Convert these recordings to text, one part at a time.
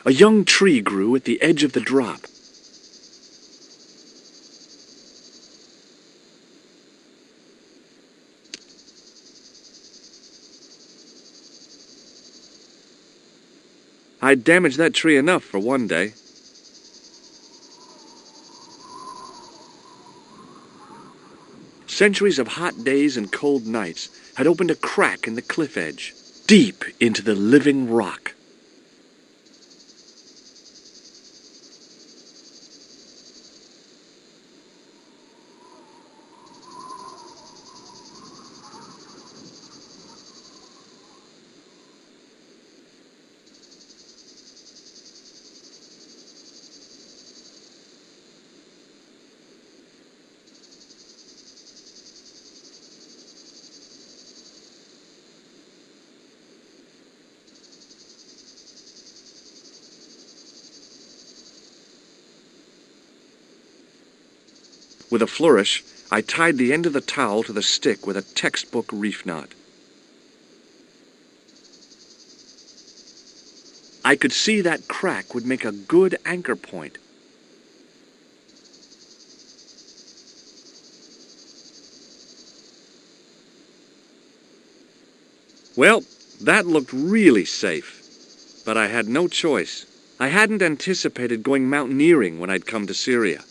A young tree grew at the edge of the drop. I'd damaged that tree enough for one day. Centuries of hot days and cold nights had opened a crack in the cliff edge, deep into the living rock. With a flourish, I tied the end of the towel to the stick with a textbook reef knot. I could see that crack would make a good anchor point. Well, that looked really safe, but I had no choice. I hadn't anticipated going mountaineering when I'd come to Syria.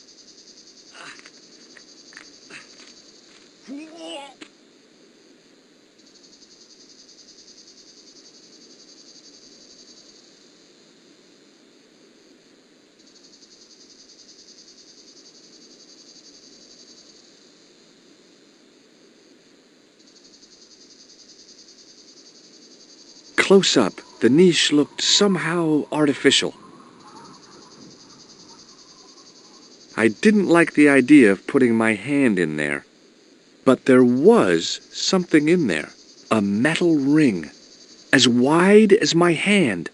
Close up, the niche looked somehow artificial. I didn't like the idea of putting my hand in there. But there was something in there. A metal ring, as wide as my hand.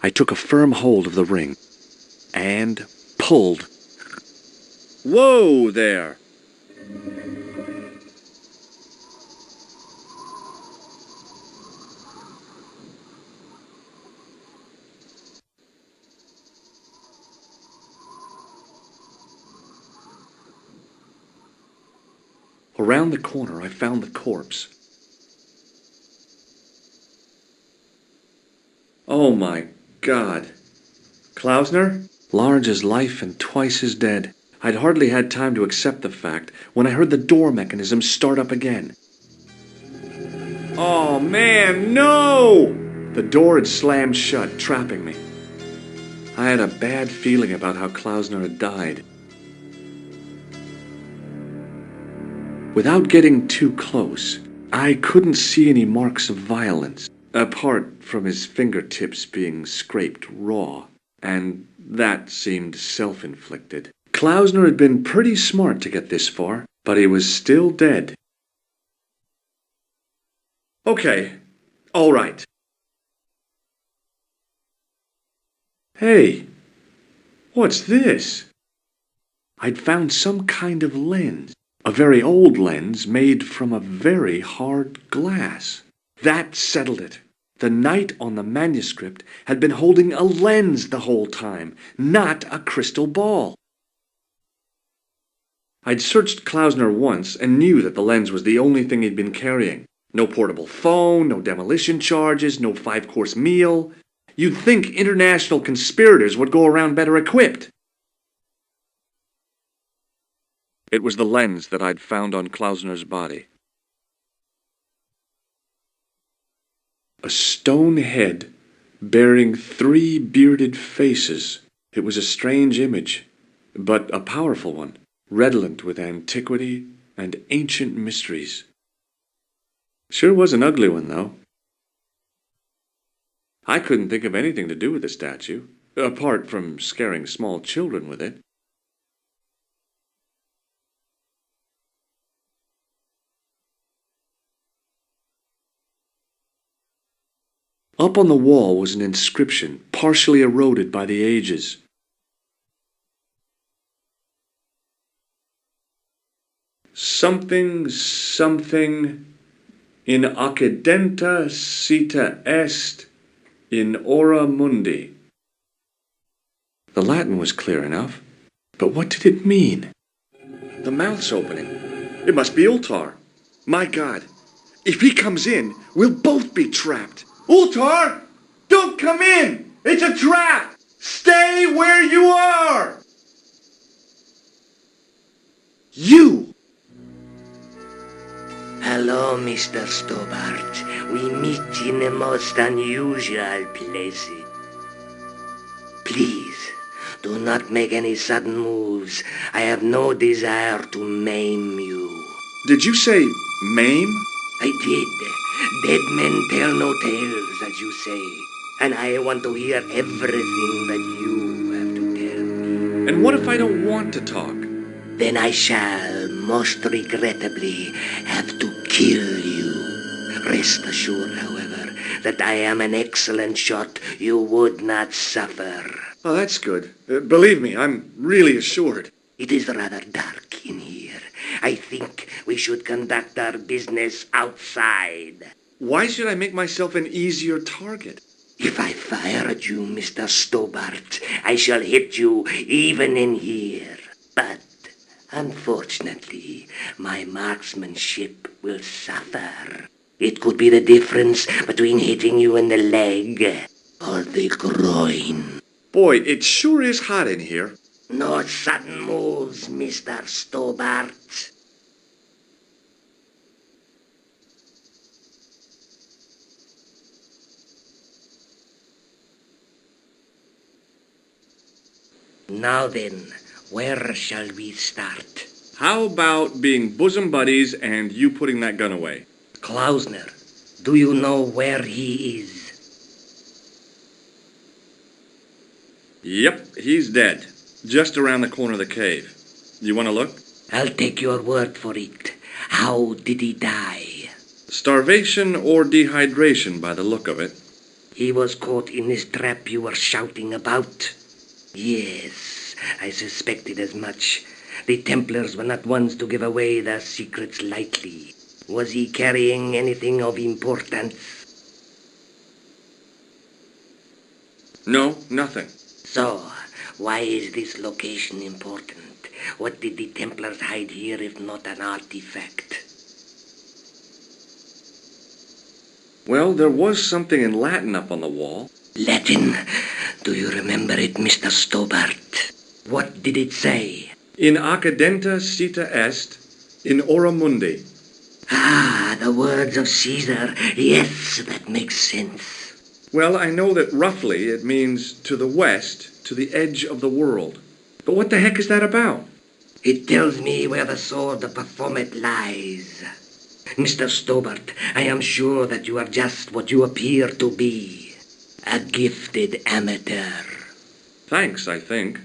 I took a firm hold of the ring and pulled. Whoa there! Around the corner, I found the corpse. Oh my God. Klausner? Large as life and twice as dead. I'd hardly had time to accept the fact when I heard the door mechanism start up again. Oh man, no! The door had slammed shut, trapping me. I had a bad feeling about how Klausner had died. Without getting too close, I couldn't see any marks of violence, apart from his fingertips being scraped raw, and that seemed self-inflicted. Klausner had been pretty smart to get this far, but he was still dead. Okay, all right. Hey, what's this? I'd found some kind of lens. A very old lens made from a very hard glass. That settled it. The knight on the manuscript had been holding a lens the whole time, not a crystal ball. I'd searched Klausner once and knew that the lens was the only thing he'd been carrying. No portable phone, no demolition charges, no 5-course meal. You'd think international conspirators would go around better equipped. It was the lens that I'd found on Klausner's body. A stone head bearing 3 bearded faces. It was a strange image, but a powerful one, redolent with antiquity and ancient mysteries. Sure was an ugly one, though. I couldn't think of anything to do with the statue. apart from scaring small children with it. Up on the wall was an inscription, partially eroded by the ages. Something, something, in accidenta cita est, in ora mundi. The Latin was clear enough, but what did it mean? The mouth's opening. It must be Ultar. My God, if he comes in, we'll both be trapped. Ultar! Don't come in! It's a trap! Stay where you are! You! Hello, Mr. Stobart. We meet in the most unusual places. Please, do not make any sudden moves. I have no desire to maim you. Did you say maim? I did. Dead men tell no tales, as you say. And I want to hear everything that you have to tell me. And what if I don't want to talk? Then I shall, most regrettably, have to kill you. Rest assured, however, that I am an excellent shot you would not suffer. Oh, that's good. Believe me, I'm really assured. It is rather dark in here. I think we should conduct our business outside. Why should I make myself an easier target? If I fire at you, Mr. Stobart, I shall hit you even in here. But unfortunately, my marksmanship will suffer. It could be the difference between hitting you in the leg or the groin. Boy, it sure is hot in here. No sudden moves, Mr. Stobart. Now then, where shall we start? How about being bosom buddies and you putting that gun away? Klausner, do you know where he is? Yep, he's dead. Just around the corner of the cave. You want to look? I'll take your word for it. How did he die? Starvation or dehydration by the look of it. He was caught in this trap you were shouting about. Yes, I suspected as much. The Templars were not ones to give away their secrets lightly. Was he carrying anything of importance? No, nothing. So, why is this location important? What did the Templars hide here if not an artifact? Well, there was something in Latin up on the wall. Latin? Do you remember it, Mr. Stobart? What did it say? In accidenta cita est, in ora mundi. Ah, the words of Caesar. Yes, that makes sense. Well, I know that roughly it means to the west, to the edge of the world. But what the heck is that about? It tells me where the sword of Baphomet lies. Mr. Stobart, I am sure that you are just what you appear to be. A gifted amateur. Thanks, I think.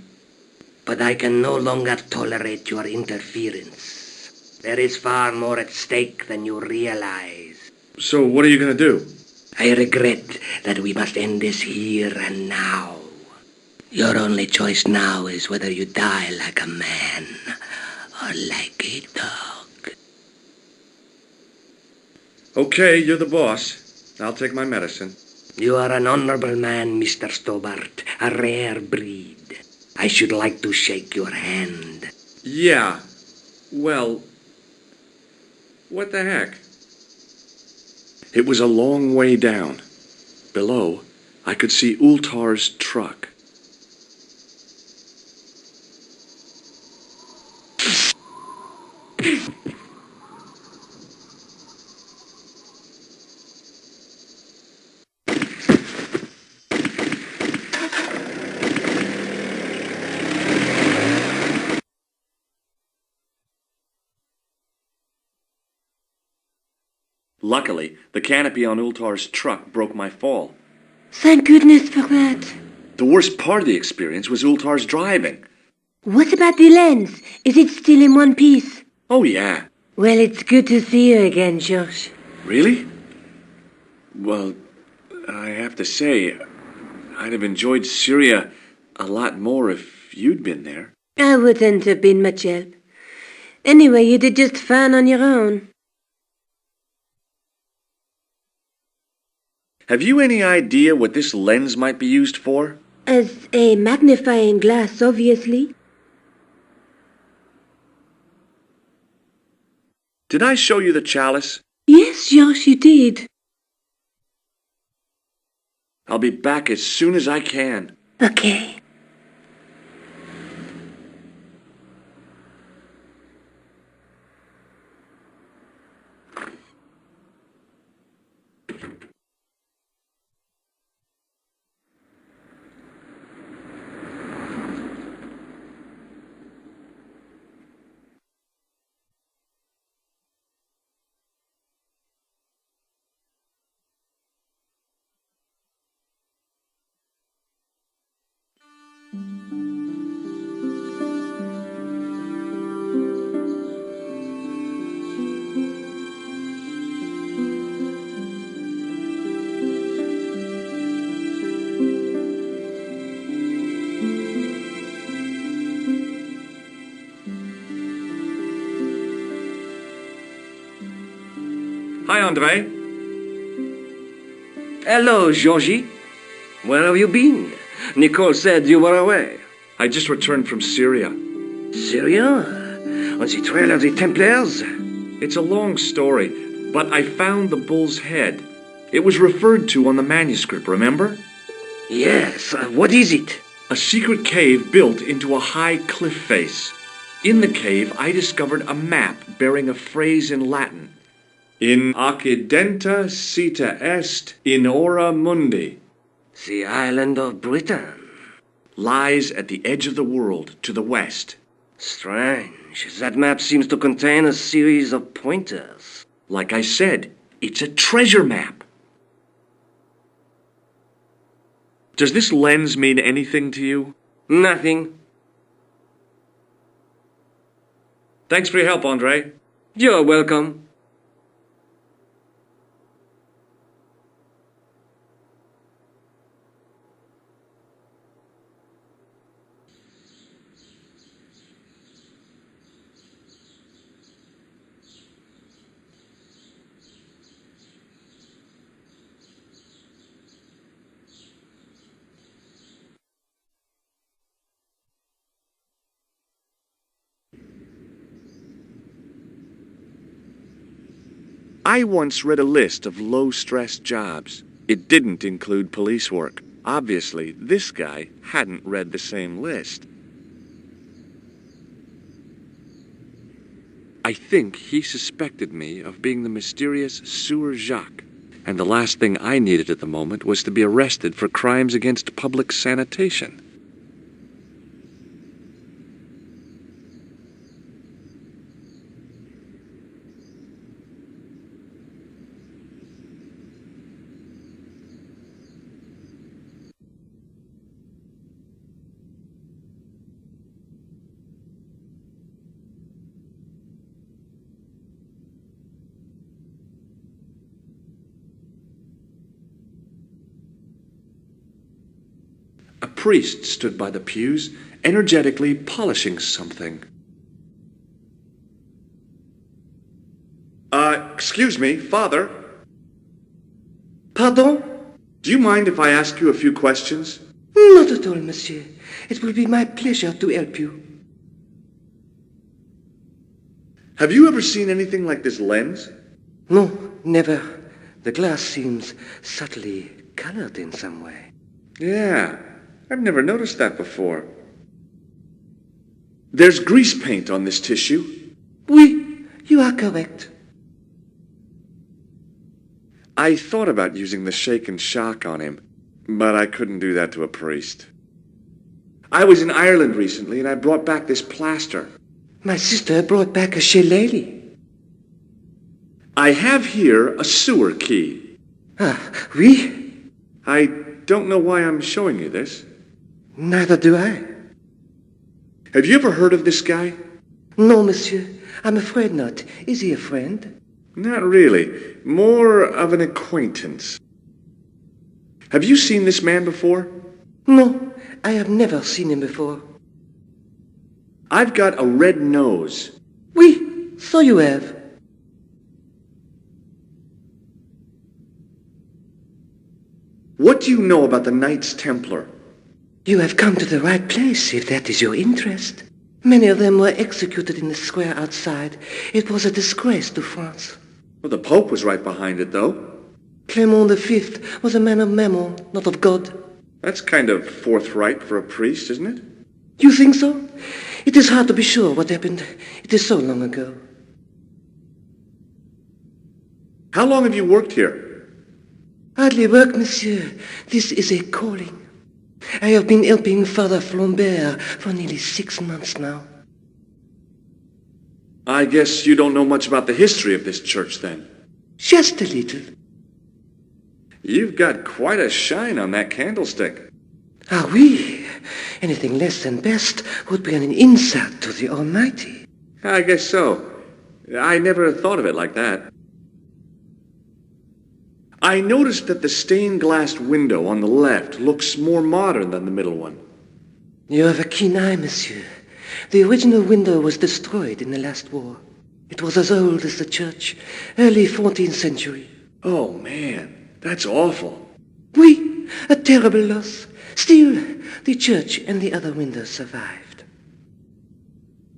But I can no longer tolerate your interference. There is far more at stake than you realize. So what are you going to do? I regret that we must end this here and now. Your only choice now is whether you die like a man or like a dog. Okay, you're the boss. I'll take my medicine. You are an honorable man, Mr. Stobart, a rare breed. I should like to shake your hand. Yeah. Well, what the heck? It was a long way down. Below, I could see Ultar's truck. Luckily, the canopy on Ultar's truck broke my fall. Thank goodness for that. The worst part of the experience was Ultar's driving. What about the lens? Is it still in one piece? Oh, yeah. Well, it's good to see you again, Josh. Really? Well, I have to say, I'd have enjoyed Syria a lot more if you'd been there. I wouldn't have been much help. Anyway, you did just fine on your own. Have you any idea what this lens might be used for? As a magnifying glass, obviously. Did I show you the chalice? Yes, Josh, you did. I'll be back as soon as I can. Okay. Hi, Andre. Hello, Georgie. Where have you been? Nicole said you were away. I just returned from Syria. Syria? On the trail of the Templars? It's a long story, but I found the bull's head. It was referred to on the manuscript, remember? Yes, what is it? A secret cave built into a high cliff face. In the cave, I discovered a map bearing a phrase in Latin. In accidenta sita est in ora mundi. The island of Britain. Lies at the edge of the world, to the west. Strange. That map seems to contain a series of pointers. Like I said, it's a treasure map. Does this lens mean anything to you? Nothing. Thanks for your help, Andre. You're welcome. I once read a list of low-stress jobs. It didn't include police work. Obviously, this guy hadn't read the same list. I think he suspected me of being the mysterious Sewer Jacques, and the last thing I needed at the moment was to be arrested for crimes against public sanitation. A priest stood by the pews, energetically polishing something. Excuse me, Father? Pardon? Do you mind if I ask you a few questions? Not at all, monsieur. It will be my pleasure to help you. Have you ever seen anything like this lens? No, never. The glass seems subtly colored in some way. Yeah, I've never noticed that before. There's grease paint on this tissue. Oui, you are correct. I thought about using the shake and shock on him, but I couldn't do that to a priest. I was in Ireland recently and I brought back this plaster. My sister brought back a shillelagh. I have here a sewer key. Ah, oui? I don't know why I'm showing you this. Neither do I. Have you ever heard of this guy? No, monsieur. I'm afraid not. Is he a friend? Not really. More of an acquaintance. Have you seen this man before? No, I have never seen him before. I've got a red nose. Oui, so you have. What do you know about the Knights Templar? You have come to the right place, if that is your interest. Many of them were executed in the square outside. It was a disgrace to France. Well, the Pope was right behind it, though. Clement V was a man of mammon, not of God. That's kind of forthright for a priest, isn't it? You think so? It is hard to be sure what happened. It is so long ago. How long have you worked here? Hardly work, monsieur. This is a calling. I have been helping Father Flambert for nearly 6 months now. I guess you don't know much about the history of this church, then. Just a little. You've got quite a shine on that candlestick. Ah, oui. Anything less than best would be an insult to the Almighty. I guess so. I never thought of it like that. I noticed that the stained glass window on the left looks more modern than the middle one. You have a keen eye, monsieur. The original window was destroyed in the last war. It was as old as the church, early 14th century. Oh, man, that's awful. Oui, a terrible loss. Still, the church and the other windows survived.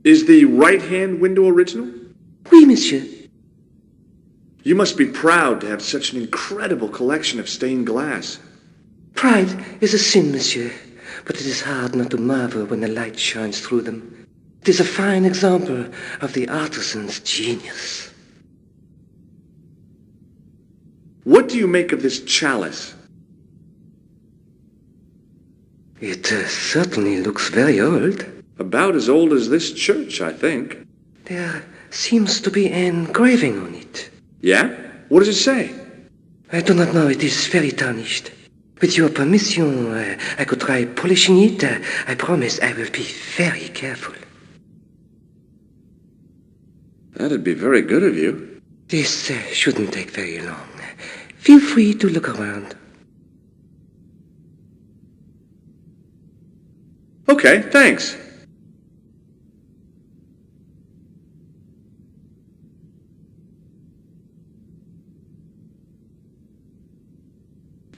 Is the right-hand window original? Oui, monsieur. You must be proud to have such an incredible collection of stained glass. Pride is a sin, monsieur, but it is hard not to marvel when the light shines through them. It is a fine example of the artisan's genius. What do you make of this chalice? It certainly looks very old. About as old as this church, I think. There seems to be an engraving on it. Yeah? What does it say? I do not know. It is very tarnished. With your permission, I could try polishing it. I promise I will be very careful. That'd be very good of you. This shouldn't take very long. Feel free to look around. Okay, thanks.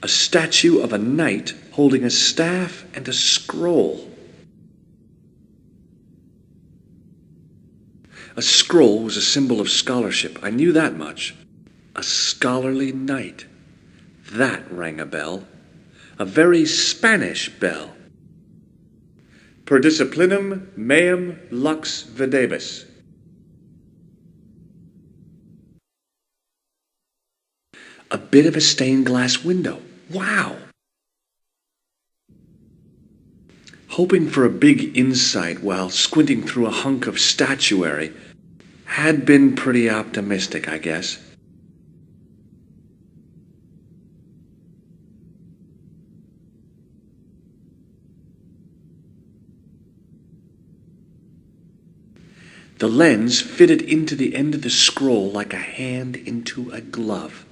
A statue of a knight holding a staff and a scroll. A scroll was a symbol of scholarship. I knew that much. A scholarly knight. That rang a bell. A very Spanish bell. Per disciplinum meum lux videbis. A bit of a stained glass window. Wow! Hoping for a big insight while squinting through a hunk of statuary had been pretty optimistic, I guess. The lens fitted into the end of the scroll like a hand into a glove.